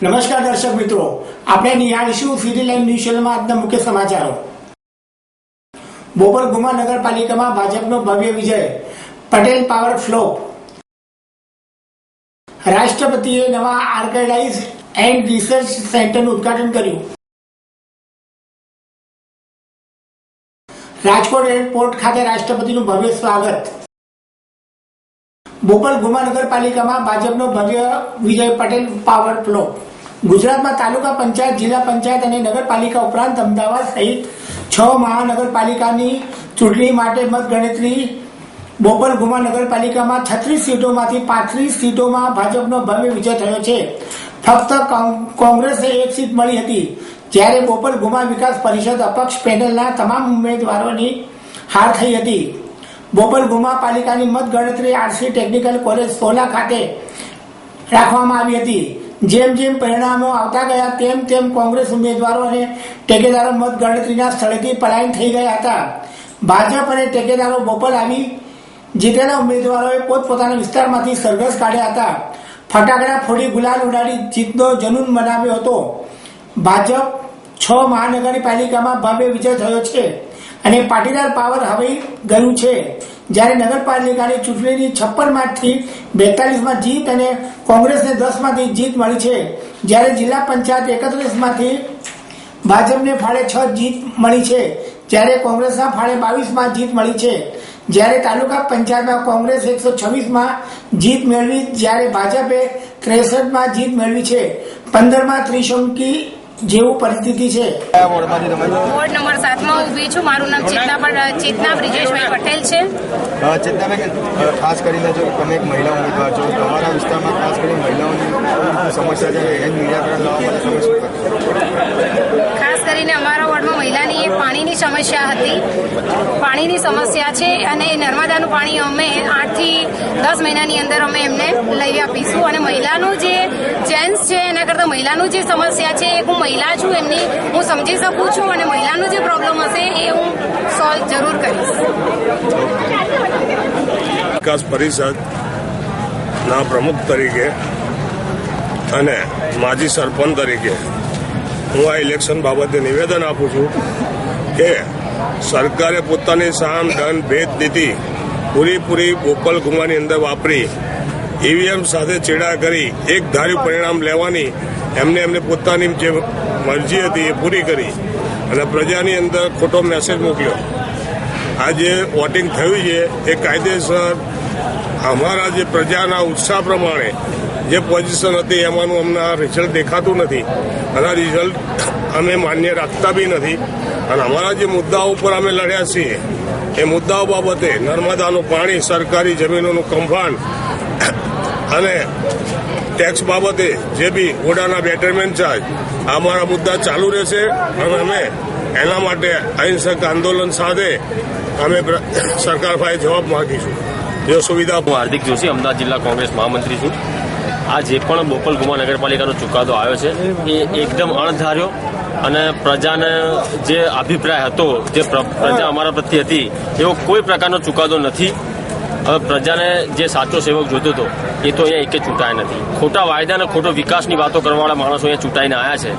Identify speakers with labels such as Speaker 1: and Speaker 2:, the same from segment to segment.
Speaker 1: નમસ્કાર દર્શક મિત્રો, આપણે નિહાળીશું સિટી લાઈવ ન્યૂઝ ચેનલમાં આજના મુખ્ય સમાચારો। બોપલ ગુમા નગરપાલિકામાં ભાજપનો ભવ્ય વિજય, પટેલ પાવર ફ્લોપ। રાષ્ટ્રપતિએ નવા આર્કાઇવ્સ એન્ડ રિસર્ચ સેન્ટરનું ઉદ્ઘાટન કર્યું। રાજકોટ એરપોર્ટ ખાતે રાષ્ટ્રપતિનું ભવ્ય સ્વાગત। બોપલ ગુમા નગરપાલિકામાં ભાજપનો ભવ્ય વિજય, પટેલ પાવર ફ્લોપ। ગુજરાતમાં તાલુકા પંચાયત, જિલ્લા પંચાયત અને નગરપાલિકા ઉપરાંત અમદાવાદ સહિત 6 મહાનગરપાલિકાની ચૂંટણી માટે મતગણતરી। બોપલ ગુમા નગરપાલિકામાં 36 સીટોમાંથી 35 સીટોમાં ભાજપનો ભવ્ય વિજય થયો છે। ફક્ત કોંગ્રેસને 1 સીટ મળી હતી, જ્યારે બોપલ ગુમા વિકાસ પરિષદ અપક્ષ પેનલના તમામ ઉમેદવારોની હાર થઈ હતી। બોપલ ગુમા પાલિકાની મતગણતરી આરસી ટેકનિકલ કોલેજ સોલા ખાતે રાખવામાં આવી હતી। જેમ જેમ પરિણામો આવતા ગયા તેમ કોંગ્રેસ ઉમેદવારો અને ટેકેદારો મતગણતરીના સ્થળેથી પલાયન થઈ ગયા હતા। ભાજપ અને ટેકેદારો બોપલ આવી જીતેલા ઉમેદવારોએ પોતપોતાના વિસ્તારમાંથી સરઘસ કાઢ્યા હતા। ફટાકડા ફોડી ગુલાલ ઉડાડી જીતનો જનૂન મનાવ્યો હતો। ભાજપ 6 મહાનગરપાલિકામાં ભવ્ય વિજય થયો છે અને પાટીદાર પાવર હવે ગયું છે। જ્યારે નગરપાલિકાની ચૂંટણીની 56 માંથી 42માં જીત અને કોંગ્રેસને 10 માંથી જીત મળી છે, જ્યારે જિલ્લા પંચાયત 31 માંથી ભાજપને ફાળે 6 જીત મળી છે, જ્યારે કોંગ્રેસના ફાળે 22માં જીત મળી છે। જ્યારે તાલુકા પંચાયતમાં કોંગ્રેસ 126માં જીત મેળવી, જ્યારે ભાજપે 63માં જીત મેળવી છે। 15માં ત્રિશંકી જેવું પરિસ્થિતિ છે।
Speaker 2: વોર્ડ નંબર 7 માં ઊભી છું। મારું નામ ચેતના બ્રિજેશભાઈ પટેલ છે।
Speaker 3: ચેતનાબેન, ખાસ કરીને જો તમે એક મહિલા ઉમેદવાર છો, તમારા વિસ્તારમાં ખાસ કરીને મહિલાઓની સમસ્યા છે, એનું નિરાકરણ લાવવા માટે તમે શું કરશો?
Speaker 2: ખાસ કરીને અમારા વોર્ડમાં મહિલાની એક પાણીની સમસ્યા હતી। પાણીની સમસ્યા છે અને નર્મદાનું પાણી અમે 8 થી 10 મહિનાની અંદર અમે એમને લઈ આપીશું। અને મહિલાનું જે જેન્ટ્સ છે એના કરતાં મહિલાનું જે સમસ્યા છે, હું મહિલા છું, એમની હું સમજી શકું છું અને મહિલાનો જે પ્રોબ્લેમ હશે એ હું સોલ્વ જરૂર કરીશ।
Speaker 4: વિકાસ પરિષદના પ્રમુખ તરીકે અને માજી સરપંચ તરીકે હું આ ઇલેક્શન બાબતે નિવેદન આપું છું કે સરકારે પોતાની સામ દંડ ભેદ નીતિ પૂરેપૂરી બોપલ ગુમાની અંદર વાપરી ઈવીએમ સાથે ચેડા કરી એક ધાર્યું પરિણામ લેવાની એમને પોતાની જે મરજી હતી એ પૂરી કરી અને પ્રજાની અંદર ખોટો મેસેજ મોકલ્યો। આ જે વોટિંગ થયું છે એ કાયદેસર અમારા જે પ્રજાના ઉત્સાહ પ્રમાણે જે પોઝિશન હતી એમાંનું અમને રિઝલ્ટ દેખાતું નથી અને આ રિઝલ્ટ અમે માન્ય રાખતા બી નથી। અને અમારા જે મુદ્દાઓ ઉપર અમે લડ્યા છીએ એ મુદ્દાઓ બાબતે નર્મદાનું પાણી, સરકારી જમીનોનું કૌભાંડ અને ટેક્સ બાબતે જે બી ઓડાના બેટરમેન્ટ ચાર્જ, અમારા મુદ્દા ચાલુ રહેશે અને અમે એના માટે અહિંસક આંદોલન સાથે અમે સરકાર પાસે જવાબ માંગીશું। જો સુવિધા।
Speaker 5: હું હાર્દિક જોશી, અમદાવાદ જિલ્લા કોંગ્રેસ મહામંત્રી છું। આ જે પણ બોપલ ગુમા નગરપાલિકાનો ચુકાદો આવ્યો છે એ એકદમ અણધાર્યો અને પ્રજાને જે અભિપ્રાય હતો, જે પ્રજા અમારા પ્રત્યે હતી, એવો કોઈ પ્રકારનો ચુકાદો નથી। હવે પ્રજાને જે સાચો સેવક જોતો હતો એ તો અહીંયા એકે ચૂંટાયા નથી। ખોટા વાયદા અને ખોટો વિકાસની વાતો કરવાવાળા માણસો અહીંયા ચૂંટાઈને આવ્યા છે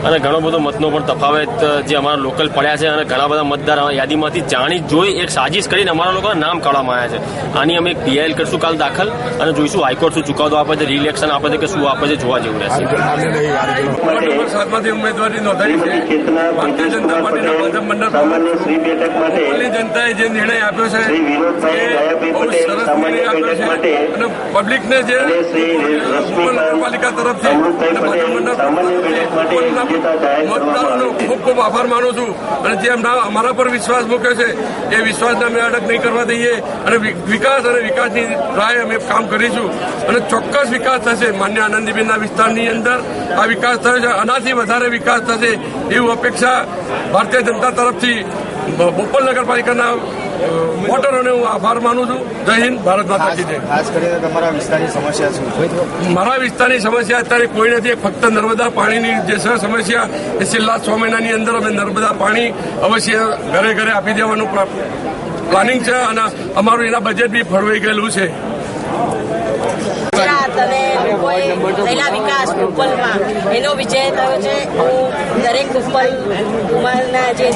Speaker 5: અને ઘણો બધો મતનો પણ તફાવત જે અમારા લોકલ પડ્યા છે અને ઘણા બધા મતદાર યાદીમાંથી જાણી જોઈ એક સાજિશ કરીને અમારા લોકોના નામ કાઢવામાં આવ્યા છે। આની અમે એક પીઆઈએલ કરશું કાલ દાખલ અને જોઈશું હાઈકોર્ટ શું ચુકાદો આપે છે, રિઇલેક્શન આપે છે કે શું આપે છે, જોવા જેવું રહેશે।
Speaker 6: ઉમેદવારી નોંધાવી છે ભારતીય જનતા પાર્ટીના ભાજપ મંડળ જનતાએ જે નિર્ણય આપ્યો છે એ બહુ સરસ નિર્ણય આપ્યો છે અને પબ્લિકને જે નગરપાલિકા તરફથી અને ભાજપ મંડળ મતદારોનો ખૂબ ખૂબ આભાર માનું છું અને જે અમારા પર વિશ્વાસ મૂક્યો છે એ વિશ્વાસને અમે અડગ નહીં કરવા દઈએ અને વિકાસની રાહે અમે કામ કરીશું અને ચોક્કસ વિકાસ થશે। માન્ય આનંદીબેનના વિસ્તારની અંદર આ વિકાસ થયો છે, આનાથી વધારે વિકાસ થશે એવું અપેક્ષા ભારતીય જનતા તરફથી બોપલ નગરપાલિકાના વોટરોને હું આભાર માનું છું। જય હિન્દ, ભારત માતા કી જય।
Speaker 3: ખાસ કરીને તમારા વિસ્તારની સમસ્યા શું છે?
Speaker 6: મારા વિસ્તારની સમસ્યા અત્યારે કોઈ નથી, ફક્ત નર્મદા પાણીની જે સમસ્યા એ છેલ્લા 6 મહિનાની અંદર અમે નર્મદા પાણી અવશ્ય ઘરે ઘરે આપી દેવાનું પ્લાનિંગ છે અને અમારું એના બજેટ બી ફળવાઈ ગયેલું છે।
Speaker 2: અને લોકોએ
Speaker 7: મહિલા વિકાસ બોપલમાં એનો વિજય થયો છે. હું દરેક બોપલ ઉંમરના જે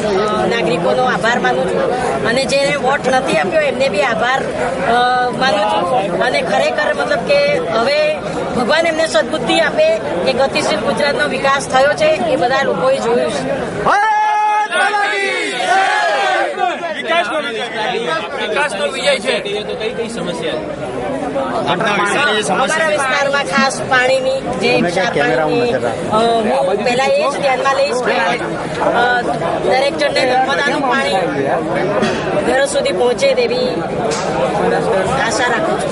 Speaker 7: નાગરિકોનો આભાર માનું છું અને જે વોટ નથી આપ્યો એમને બી આભાર માનું છું. અને ખરેખર મતલબ કે હવે ભગવાન એમને સદબુદ્ધિ આપે કે ગતિશીલ ગુજરાતનો વિકાસ થયો છે એ બધા લોકોએ જોયું છે.
Speaker 8: વિકાસનો વિજય છે.
Speaker 7: અમારા વિસ્તારમાં ખાસ પાણીની જે ક્ષાર પાણીની હું પહેલા એ જ ધ્યાનમાં લઈશ કે દરેક જણને નર્મદાનું પાણી ઘરો સુધી પહોંચે તેવી આશા રાખું છું.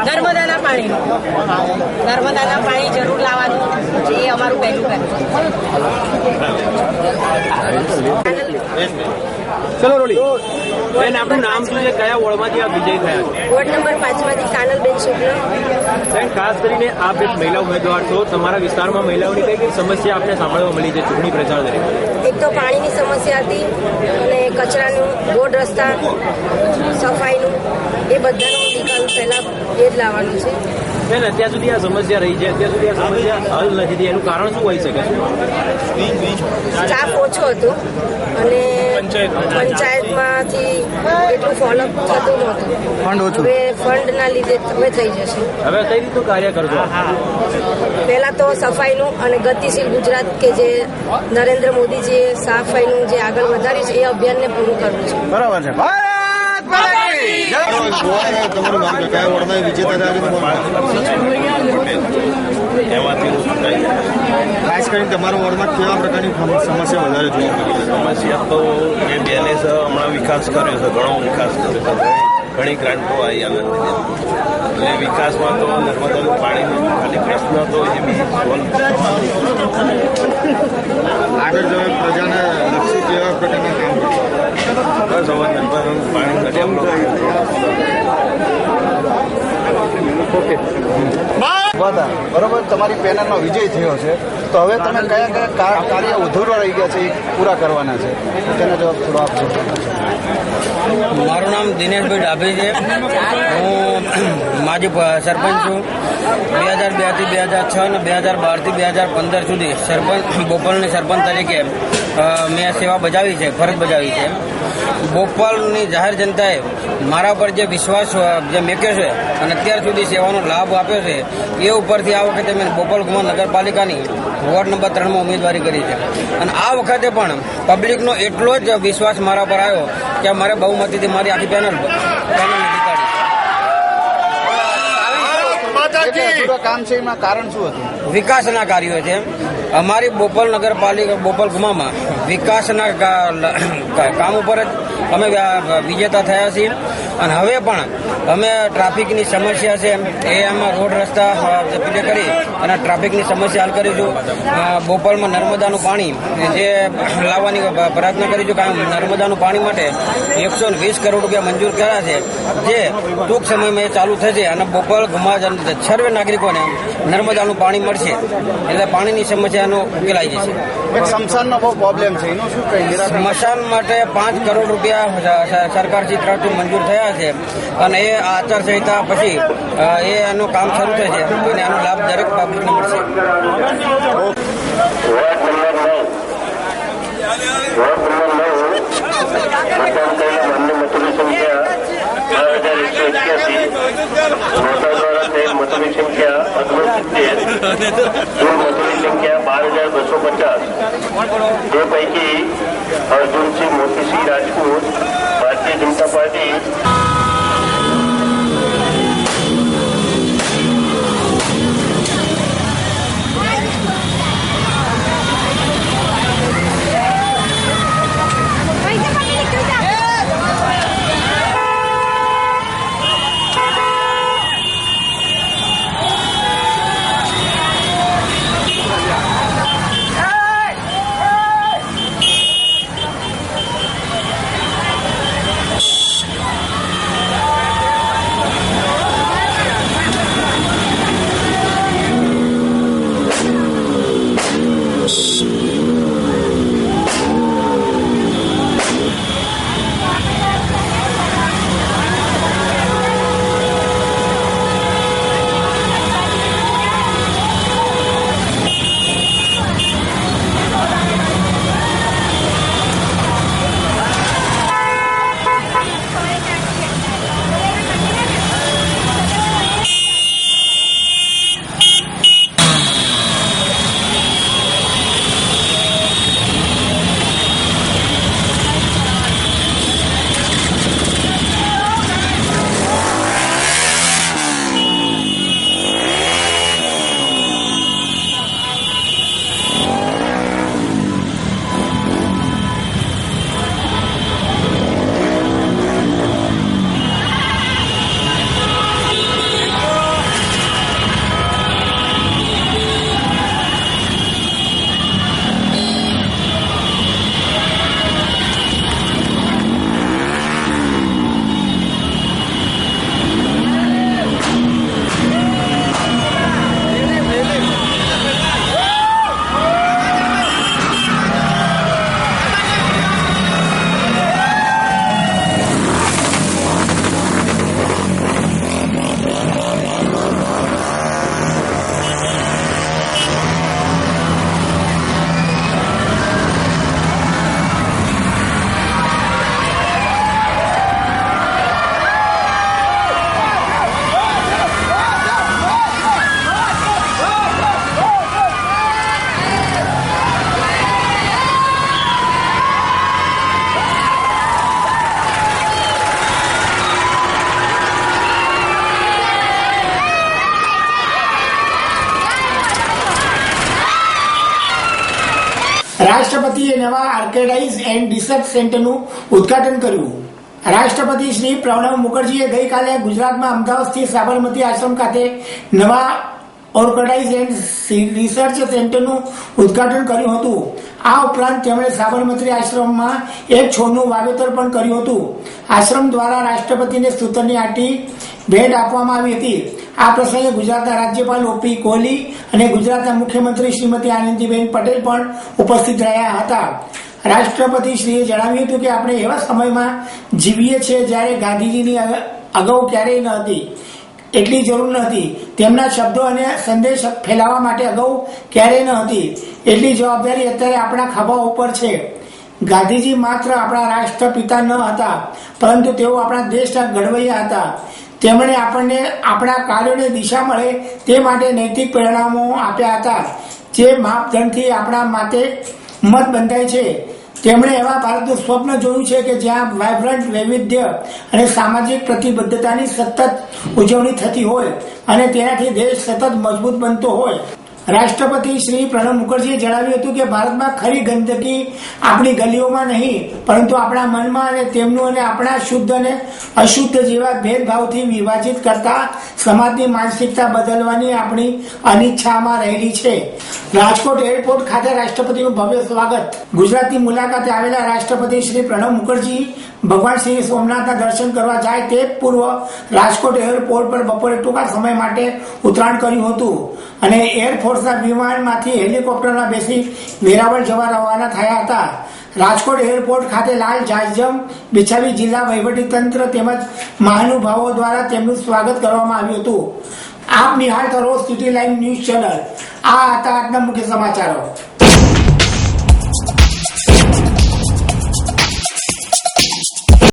Speaker 7: નર્મદાના પાણી જરૂર લાવવાનું એ અમારું પહેલું કામ છે.
Speaker 8: ચલો રોલી બેન, આપણું નામ શું છે? કયા વોર્ડમાંથી આપ વિજય થયા છો?
Speaker 9: વોર્ડ નંબર 5 માંથી કાનલબેન શુક્લ.
Speaker 8: બેન, ખાસ કરીને આપ એક મહિલા ઉમેદવાર છો. તમારા વિસ્તારમાં મહિલાઓની કઈ કઈ સમસ્યા આપને સાંભળવા મળી છે ચૂંટણી પ્રચાર દરમિયાન?
Speaker 9: એક તો પાણીની સમસ્યા હતી અને કચરાનું, રોડ રસ્તા, સફાઈનું, એ બધાનો નિકાલ પહેલા એ જ લાવવાનું છે.
Speaker 8: બેન, અત્યાર સુધી આ સમસ્યા રહી છે, અત્યાર સુધી આ સમસ્યા હલ નથી થઈ, એનું કારણ શું હોઈ શકે છે?
Speaker 9: સ્ટાફ ઓછો હતો અને પંચાયતમાંથી એટલું ફોલોઅપ થતું નહોતું. હવે ફંડના લીધે હવે થઈ જશે.
Speaker 8: હવે કઈ રીતનું કાર્ય કરશો?
Speaker 9: પહેલા તો સફાઈનું અને ગતિશીલ ગુજરાત કે જે નરેન્દ્ર મોદીજીએ સફાઈનું જે આગળ વધાર્યું છે એ અભિયાનને પૂરું કરવું છે.
Speaker 3: બરાબર છે. તમારું નામ કયા વોર્ડમાં વિજેતા ખાસ કરીને તમારા વોર્ડમાં કેવા પ્રકારની સમસ્યા વધારે જોઈએ?
Speaker 10: સમસ્યા તો એ બેને હમણાં વિકાસ કર્યો છે, ઘણો વિકાસ કર્યો છે, ઘણી ગ્રાન્ટો આવી આનંદ એટલે વિકાસમાં તો નર્મદાનું પાણીનો ખાલી પ્રશ્ન તો એ બી
Speaker 3: આગળ જો પ્રજાને લક્ષી કેવા પ્રકારના કામ
Speaker 10: બસ હવે નર્મદાનું પાણી ડેવલપ
Speaker 3: બરોબર. તમારી પેનલનો વિજય થયો છે, તો હવે તમે કયા કયા કાર્ય અધૂરા રહી ગયા છે એ પૂરા કરવાના છે તેનો જવાબ થોડો આપજો.
Speaker 11: મારું નામ દિનેશભાઈ ડાભી છે. હું માજી સરપંચ છું. 2002 થી 2006 અને 2012 થી 2015 સુધી બોપલની સરપંચ તરીકે મેં સેવા બજાવી છે, ફરજ બજાવી છે. બોપલની જાહેર જનતાએ મારા પર જે વિશ્વાસ જે મેક્યો છે અને અત્યાર સુધી સેવાનો લાભ આપ્યો છે એ ઉપરથી આ વખતે મેં બોપલ ગુમા નગરપાલિકાની વોર્ડ નંબર 3માં ઉમેદવારી કરી છે. અને આ વખતે પણ પબ્લિકનો એટલો જ વિશ્વાસ મારા પર આવ્યો કે મારે બહુમતીથી મારી આખી પેનલ
Speaker 3: કામ છે એમાં કારણ શું હતું?
Speaker 11: વિકાસના કાર્યો છે. અમારી બોપલ નગરપાલિકા બોપલ ગુમામાં વિકાસના કામ ઉપર જ અમે વિજેતા થયા છીએ. અને હવે પણ અમે ટ્રાફિકની સમસ્યા છે એ આમાં રોડ રસ્તા પીલે કરી અને ટ્રાફિકની સમસ્યા હલ કરીશું. બોપલમાં નર્મદાનું પાણી જે લાવવાની પ્રયત્ન કરીશું, કારણ નર્મદાનું પાણી માટે 120 કરોડ રૂપિયા મંજૂર કર્યા છે, જે ટૂંક સમયમાં ચાલુ થશે અને બોપલ ગુમા સર્વે નાગરિકોને નર્મદાનું પાણી મળશે એટલે પાણીની સમસ્યાનો ઉકેલાઈ જશે.
Speaker 3: સ્મશાનનો બહુ પ્રોબ્લેમ છે, એનું શું કહી?
Speaker 11: સ્મશાન માટે 5 કરોડ રૂપિયા સરકારથી તરફથી મંજૂર થયા છે અને એ આચારસંહિતા પછી એનું કામ શરૂ થશે અને એનો લાભ દરેક પબ્લિકને મળશે.
Speaker 6: मतों की संख्या 69, कुल मतों की संख्या 12,250. જે પૈકી અર્જુનસિંહ મોતીસિંહ રાજપૂત ભારતીય જનતા પાર્ટી
Speaker 1: રાષ્ટ્રપતિએ નવા આર્કેડાઇઝ એન્ડ રિસર્ચ સેન્ટરનું ઉદ્ઘાટન કર્યું. રાષ્ટ્રપતિ શ્રી પ્રણવ મુખર્જીએ ગઈકાલે ગુજરાતમાં અમદાવાદ સ્થિત સાબરમતી આશ્રમ ખાતે નવા ઓર્કેડાઇઝ એન્ડ રિસર્ચ સેન્ટરનું ઉદ્ઘાટન કર્યું હતું. આ ઉપરાંત તેમણે સાબરમતી આશ્રમમાં એક છોડનું વાવેતર પણ કર્યું હતું. આશ્રમ દ્વારા રાષ્ટ્રપતિને સૂતરની આંટી ભેટ આપવામાં આવી હતી. આ પ્રસંગે ગુજરાતના રાજ્યપાલ OP કોહલી અને ગુજરાતના મુખ્યમંત્રી શ્રીમતી આનંદીબેન પટેલ પણ ઉપસ્થિત રહ્યા હતા. રાષ્ટ્રપતિશ્રીએ જણાવ્યું હતું કે આપણે એવા સમયમાં જીવીએ છીએ જ્યારે ગાંધીજીની અગાઉ ક્યારેય ન હતી એટલી જરૂર ન હતી. તેમના શબ્દો અને સંદેશ ફેલાવવા માટે અગાઉ ક્યારેય ન હતી એટલી જવાબદારી અત્યારે આપણા ખભા ઉપર છે. ગાંધીજી માત્ર આપણા રાષ્ટ્રપિતા ન હતા, પરંતુ તેઓ આપણા દેશના ઘડવૈયા હતા. તેમણે આપણને આપણા કાર્યોને દિશા મળે તે માટે નૈતિક પરિણામો આપ્યા હતા, જે માપદંડથી આપણા માટે મત બંધાય છે. તેમણે એવા ભારતનું સ્વપ્ન જોયું છે કે જ્યાં વાઇબ્રન્ટ વૈવિધ્ય અને સામાજિક પ્રતિબદ્ધતાની સતત ઉજવણી થતી હોય અને તેનાથી દેશ સતત મજબૂત બનતો હોય. રાષ્ટ્રપતિ શ્રી પ્રણવ મુખર્જીએ જણાવ્યું હતું કે ભારતમાં ખરી ગંદકી આપણી ગલીઓમાં નહીં, પરંતુ આપણા મનમાં અને તેમનું અને આપણા શુદ્ધ અને અશુદ્ધ જેવા ભેદભાવથી વિભાજિત કરતા સમાજની માનસિકતા બદલવાની આપણી અનિચ્છામાં રહેલી છે. રાજકોટ એરપોર્ટ ખાતે રાષ્ટ્રપતિનું ભવ્ય સ્વાગત. ગુજરાતની મુલાકાતે આવેલા રાષ્ટ્રપતિ શ્રી પ્રણવ મુખર્જી ભગવાન શ્રી સોમનાથના દર્શન કરવા જાય તે પૂર્વ રાજકોટ એરપોર્ટ પર બપોરે ટૂંકા સમય માટે ઉતરાણ કર્યું હતું અને એરફોર્સના વિમાનમાંથી હેલિકોપ્ટરમાં બેસી વેરાવળ જવા રવાના થયા હતા. રાજકોટ એરપોર્ટ ખાતે લાલ જાજમ બિછાવી જિલ્લા વહીવટીતંત્ર તેમજ મહાનુભાવો દ્વારા તેમનું સ્વાગત કરવામાં આવ્યું હતું. આપ નિહાળતા રહો સિટી લાઈવ ન્યૂઝ ચેનલ. આ હતા આજના મુખ્ય સમાચારો.